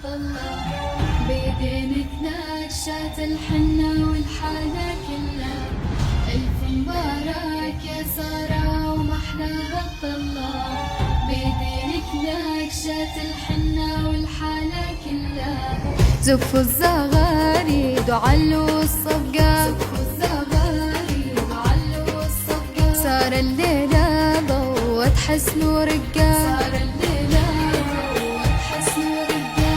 الله، بيدينك نكشات الحنة والحالة كلها. ألف مبارك يا سارة ومحلاها الطلة، بيدينك نكشات الحنة والحالة كلها. زفوا الزغاريد وعلوا الصفقة، زفوا الزغاريد وعلوا الصفقة. صار الليلة ضوت حسن ورقة، صار الليلة ضوت حسن ورقة.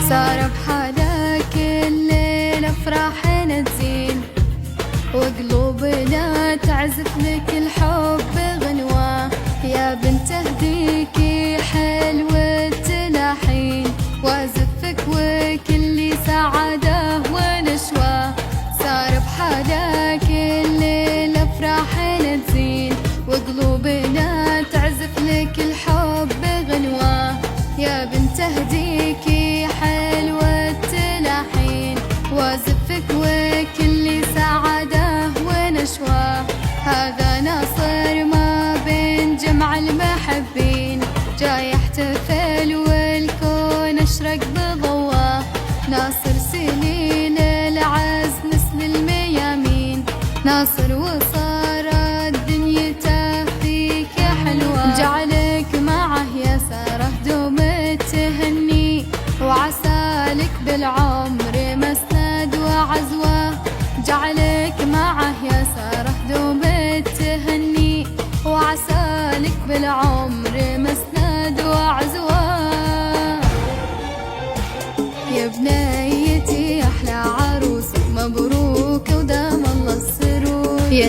صار بحالك الليل أفراحنا تزين، وقلوبنا تعزف لك الحب غنوة. يا بنت اهديكي حلوة تلاحين، وازفك وكل سعادة ونشوة. صار بحالك الليل أفراحنا تزين، وقلوبنا تعزف لك الحب غنوة. يا بنت اهديكي حلوة تلاحين، وازفك وكل سعادة ونشوة. هذا ناصر ما بين جمع المحبين، جاي يحتفل والكون اشرق بضواه. ناصر سنين العز مثل الميامين، ناصر وصارت دنيته فيك حلوة. جعلك معه يا سارة دوم التهني، وعسالك بالعمر مسند وعزوة. جعلك معه يا سارة دوم التهني، وعسالك بالعمر مسند وعزوة. يا بنيتي أحلى عروس، مبروك ودام الله السرور. يا